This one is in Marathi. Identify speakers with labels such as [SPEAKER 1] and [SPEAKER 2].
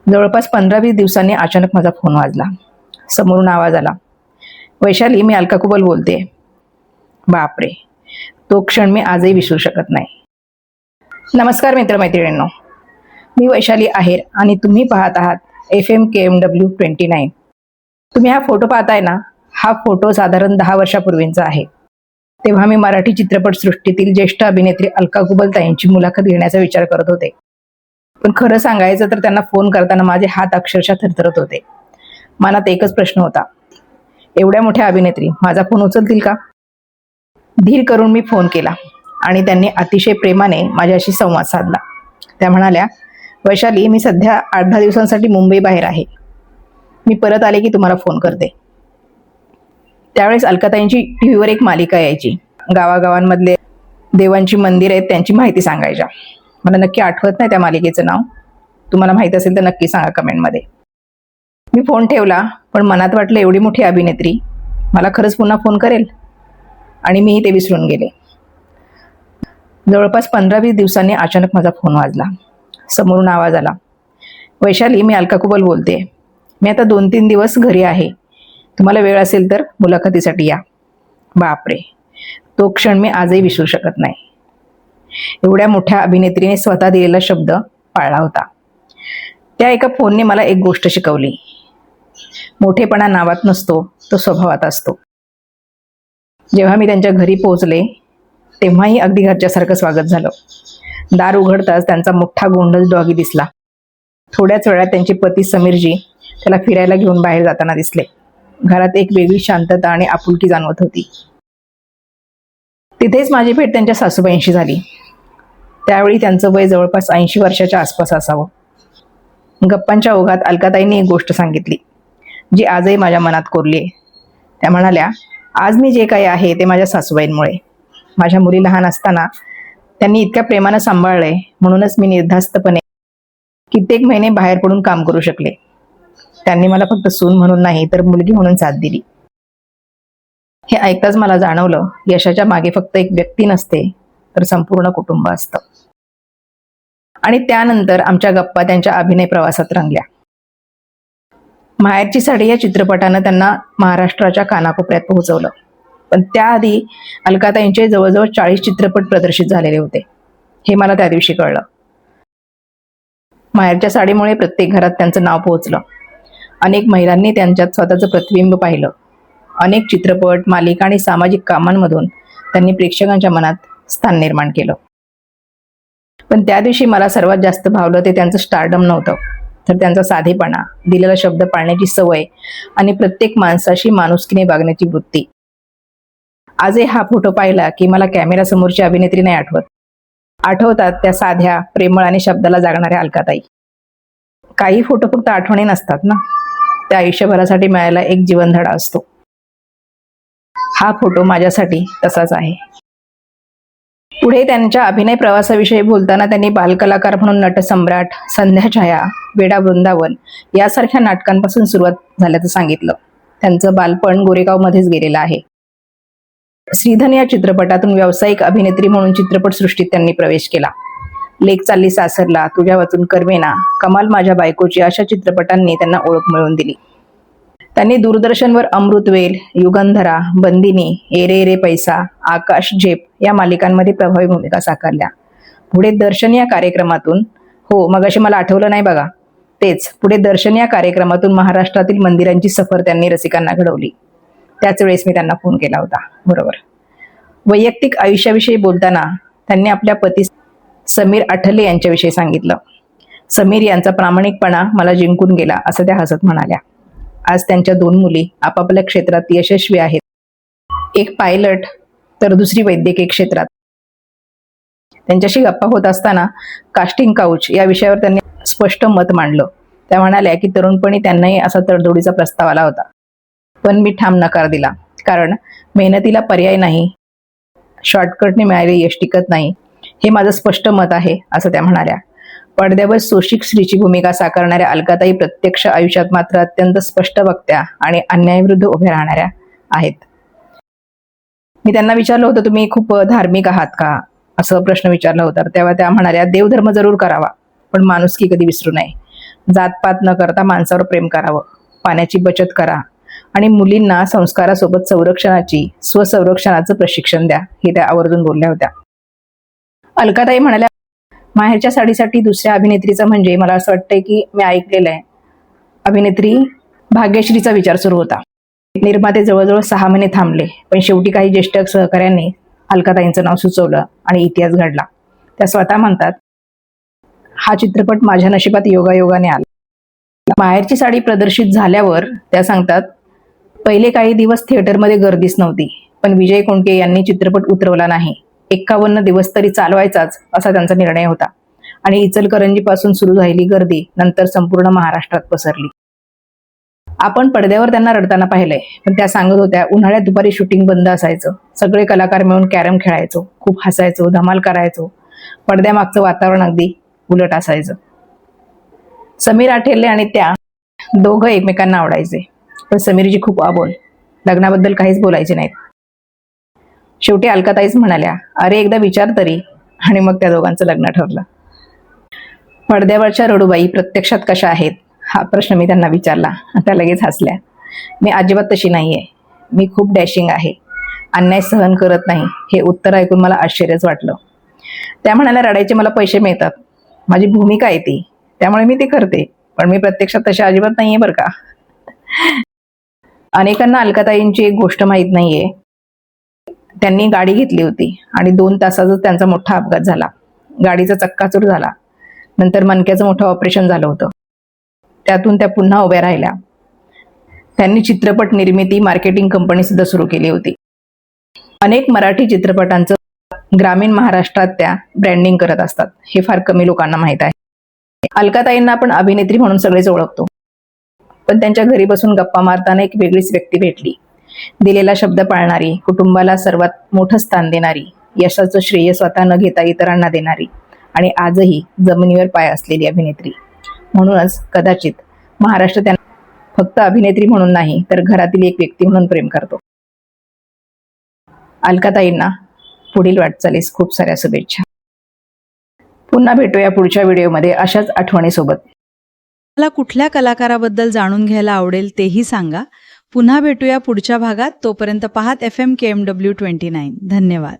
[SPEAKER 1] जवळपास 15-20 दिवसांनी अचानक माझा फोन वाजला. समोरून आवाज आला, वैशाली, मी अलका कुबल बोलते. बापरे, तो क्षण मी आजही विसरू शकत नाही. नमस्कार मित्रमैत्रिणींनो, मी वैशाली आहेर आणि तुम्ही पाहत आहात FM KMW 29. तुम्ही हा फोटो पाहताय ना, हा फोटो साधारण 10 वर्षापूर्वींचा आहे. तेव्हा मी मराठी चित्रपटसृष्टीतील ज्येष्ठ अभिनेत्री अलका कुबल ताईंची मुलाखत घेण्याचा विचार करत होते. पण खरं सांगायचं तर त्यांना फोन करताना माझे हात अक्षरशः थरथरत होते. मनात एकच प्रश्न होता, एवढ्या मोठ्या अभिनेत्री माझा फोन उचलतील का? धीर करून मी फोन केला आणि त्यांनी अतिशय प्रेमाने माझ्याशी संवाद साधला. त्या म्हणाल्या, वैशाली, मी सध्या 8-10 दिवसांसाठी मुंबई बाहेर आहे. मी परत आले की तुम्हाला फोन करते. त्यावेळेस अलकाताईंची टीव्हीवर एक मालिका यायची. गावागावांमधले देवांची मंदिर आहेत त्यांची माहिती सांगायच्या. मला नक्की आठवत नाही त्या मालिकेचं नाव. तुम्हाला माहित असेल तर नक्की सांगा कमेंटमध्ये. मी फोन ठेवला, पण मनात वाटलं एवढी मोठी अभिनेत्री मला खरंच पुन्हा फोन करेल, आणि मीही ते विसरून गेले. जवळपास 15-20 दिवसांनी अचानक माझा फोन वाजला. समोरून आवाज आला, वैशाली, मी अलका कुबल बोलते. मी आता 2-3 दिवस घरी आहे. तुम्हाला वेळ असेल तर मुलाखतीसाठी या. बापरे, तो क्षण मी आजही विसरू शकत नाही. एवढ्या मोठ्या अभिनेत्रीने स्वतः दिलेला शब्द पाळला होता. त्या एका फोनने मला एक गोष्ट शिकवली, मोठेपणा नावात नसतो, तो स्वभावात असतो. जेव्हा मी त्यांच्या घरी पोहोचले तेव्हाही अगदी घरच्यासारखं स्वागत झालं. दार उघडताच त्यांचा मोठा गोंडस डॉगी दिसला. थोड्याच वेळात त्यांचे पती समीरजी त्याला फिरायला घेऊन बाहेर जाताना दिसले. घरात एक वेगळी शांतता आणि आपुलकी जाणवत होती. तिथेच माझी भेट त्यांच्या सासूबाईंशी झाली. त्यावेळी त्यांचं वय जवळपास 80 वर्षाच्या आसपास असावं. गप्पांच्या ओघात अलकाताईंनी एक गोष्ट सांगितली जी आजही माझ्या मनात कोरली आहे. त्या म्हणाल्या, आज मी जे काही आहे ते माझ्या सासूबाईंमुळे. माझ्या मुली लहान असताना त्यांनी इतक्या प्रेमानं सांभाळलंय, म्हणूनच मी निर्धास्तपणे कित्येक महिने बाहेर पडून काम करू शकले. त्यांनी मला फक्त सून म्हणून नाही तर मुलगी म्हणून साथ दिली. हे ऐकताच मला जाणवलं, यशाच्या मागे फक्त एक व्यक्ती नसते तर संपूर्ण कुटुंब असतं. आणि त्यानंतर आमच्या गप्पा त्यांच्या अभिनय प्रवासात रंगल्या. माहेरची साडी या चित्रपटानं त्यांना महाराष्ट्राच्या कानाकोपऱ्यात पोहोचवलं. पण त्याआधी अलकाताईंचे जवळजवळ 40 चित्रपट प्रदर्शित झालेले होते, हे मला त्या दिवशी कळलं. माहेरच्या साडीमुळे प्रत्येक घरात त्यांचं नाव पोहोचलं. अनेक महिलांनी त्यांच्यात स्वतःचं प्रतिबिंब पाहिलं. अनेक चित्रपट, मालिका आणि सामाजिक कामांमधून त्यांनी प्रेक्षकांच्या मनात स्थान निर्माण केलं. पण त्या दिवशी मला सर्वात जास्त भावलं ते त्यांचं स्टारडम नव्हतं, तर त्यांचा साधेपणा, दिलेला शब्द पाळण्याची सवय आणि प्रत्येक माणसाशी माणुसकीने वागण्याची वृत्ती. आजही हा फोटो पाहिला की मला कॅमेरासमोरची अभिनेत्री नाही आठवत. आठवतात त्या साध्या, प्रेमळ आणि शब्दाला जागणाऱ्या अलकाताई. काही फोटो फक्त आठवणी नसतात ना, त्या आयुष्यभरासाठी मिळायला एक जीवनधडा असतो. हा फोटो माझ्यासाठी तसाच आहे. पुढे त्यांच्या अभिनय प्रवासाविषयी बोलताना त्यांनी बालकलाकार म्हणून नटसम्राट, संध्याछाया, वेडा वृंदावन यासारख्या नाटकांपासून सुरुवात झाल्याचं सांगितलं. त्यांचं बालपण गोरेगावमध्येच गेलेलं आहे. श्रीधन या चित्रपटातून व्यावसायिक अभिनेत्री म्हणून चित्रपटसृष्टीत त्यांनी प्रवेश केला. लेक चालली सासरला, तुझ्या वाचून करमेना, कमाल माझ्या बायकोची अशा चित्रपटांनी त्यांना ओळख मिळवून दिली. त्यांनी दूरदर्शनवर अमृतवेल, युगंधरा, बंदिनी, एरे एरे पैसा, आकाश झेप या मालिकांमध्ये प्रभावी भूमिका साकारल्या. पुढे दर्शन या कार्यक्रमातून, हो मगाशी मला आठवलं नाही बघा, तेच पुढे दर्शन या कार्यक्रमातून महाराष्ट्रातील मंदिरांची सफर त्यांनी रसिकांना घडवली. त्याच वेळेस मी त्यांना फोन केला होता, बरोबर. वैयक्तिक आयुष्याविषयी बोलताना त्यांनी आपल्या पती समीर आठले यांच्याविषयी सांगितलं. समीर यांचा प्रामाणिकपणा मला जिंकून गेला, असं त्या हसत म्हणाल्या. आज त्यांच्या 2 मुली आपापल्या क्षेत्रात यशस्वी आहेत. एक पायलट तर दुसरी वैद्यकीय क्षेत्रात. त्यांच्याशी गप्पा होत असताना कास्टिंग काउच या विषयावर त्यांनी स्पष्ट मत मांडलं. त्या म्हणाल्या की तरुणपणी त्यांनाही असा तडजोडीचा प्रस्ताव आला होता, पण मी ठाम नकार दिला, कारण मेहनतीला पर्याय नाही, शॉर्टकटने मिळालेले यश टिकत नाही, हे माझं स्पष्ट मत आहे, असं त्या म्हणाल्या. पडद्यावर सोशिक स्त्रीची भूमिका साकारणाऱ्या अलकाताई प्रत्यक्ष आयुष्यात मात्र अत्यंत स्पष्ट वक्त्या आणि अन्यायाविरुद्ध उभ्या राहणाऱ्या आहेत. मी त्यांना विचारलं होतं, तुम्ही खूप धार्मिक आहात का, असं प्रश्न विचारला होता. तेव्हा त्या म्हणाल्या, देवधर्म जरूर करावा, पण माणुसकी कधी विसरू नये. जातपात न करता माणसावर प्रेम करावं, पाण्याची बचत करा आणि मुलींना संस्कारासोबत स्वसंरक्षणाचं प्रशिक्षण द्या, हे त्या आवर्जून बोलल्या होत्या. अलकाताई म्हणाल्या, माहेरच्या साडीसाठी दुसऱ्या अभिनेत्रीचा म्हणजे मला असं वाटतंय की मी ऐकलेलं आहे, अभिनेत्री भाग्यश्रीचा विचार सुरू होता. निर्माते जवळजवळ 6 महिने थांबले, पण शेवटी काही ज्येष्ठ सहकाऱ्यांनी अलकाताईंचं नाव सुचवलं आणि इतिहास घडला. त्या स्वतः म्हणतात, हा चित्रपट माझ्या नशिबात योगायोगाने आला. माहेरची साडी प्रदर्शित झाल्यावर त्या सांगतात, पहिले काही दिवस थिएटरमध्ये गर्दीच नव्हती, पण विजय कोंडके यांनी चित्रपट उतरवला नाही. 51 दिवस तरी चालवायचाच असा त्यांचा निर्णय होता आणि इचलकरंजीपासून सुरू झालेली गर्दी नंतर संपूर्ण महाराष्ट्रात पसरली. आपण पडद्यावर त्यांना रडताना पाहिलंय, पण त्या सांगत होत्या, उन्हाळ्यात दुपारी शूटिंग बंद असायचं, सगळे कलाकार मिळून कॅरम खेळायचो, खूप हसायचो, धमाल करायचो. पडद्यामागचं वातावरण अगदी उलट असायचं. समीर आठेले आणि त्या दोघं एकमेकांना आवडायचे, पण समीरजी खूप अबोल, लग्नाबद्दल काहीच बोलायचे नाहीत. शेवटी अलकाताईच म्हणाल्या, अरे एकदा विचार तरी, आणि मग त्या दोघांचं लग्न ठरलं. पडद्यावरच्या रडूबाई प्रत्यक्षात कशा आहेत हा प्रश्न मी त्यांना विचारला. त्या लगेच हसल्या. मी अजिबात तशी नाहीये, मी खूप डॅशिंग आहे, अन्याय सहन करत नाही. हे उत्तर ऐकून मला आश्चर्यच वाटलं. त्या म्हणाल्या, रडायचे मला पैसे मिळतात, माझी भूमिका आहे ती, त्यामुळे मी ते करते, पण मी प्रत्यक्षात तशी अजिबात नाहीये बरं का. अनेकांना अलकाताईंची एक गोष्ट माहीत नाहीये. त्यांनी गाडी घेतली होती आणि 2 तासातच त्यांचा मोठा अपघात झाला. गाडीचा चक्काचूर झाला. नंतर मणक्याचं मोठं ऑपरेशन झालं होतं. त्यातून त्या पुन्हा उभ्या राहिल्या. त्यांनी चित्रपट निर्मिती मार्केटिंग कंपनी सुद्धा सुरू केली होती. अनेक मराठी चित्रपटांचं ग्रामीण महाराष्ट्रात त्या ब्रँडिंग करत असतात, हे फार कमी लोकांना माहीत आहे. अलकाताईंना आपण अभिनेत्री म्हणून सगळेच ओळखतो, पण त्यांच्या घरी बसून गप्पा मारताना एक वेगळीच व्यक्ती भेटली. दिलेला शब्द पाळणारी, कुटुंबाला सर्वात मोठं स्थान देणारी, यशाचं श्रेय स्वतः न घेता इतरांना देणारी आणि आजही जमिनीवर पाय असलेली अभिनेत्री. म्हणूनच कदाचित महाराष्ट्र त्यांना फक्त अभिनेत्री म्हणून नाही, तर घरातील एक व्यक्ती म्हणून प्रेम करतो. अलकाताईंना पुढील वाटचालीस खूप साऱ्या शुभेच्छा. पुन्हा भेटूया पुढच्या व्हिडिओमध्ये अशाच आठवणीसोबत.
[SPEAKER 2] मला कुठल्या कलाकाराबद्दल जाणून घ्यायला आवडेल तेही सांगा. पुन्हा भेटूया पुढच्या भागात. तोपर्यंत पाहत FM KMW 29. धन्यवाद.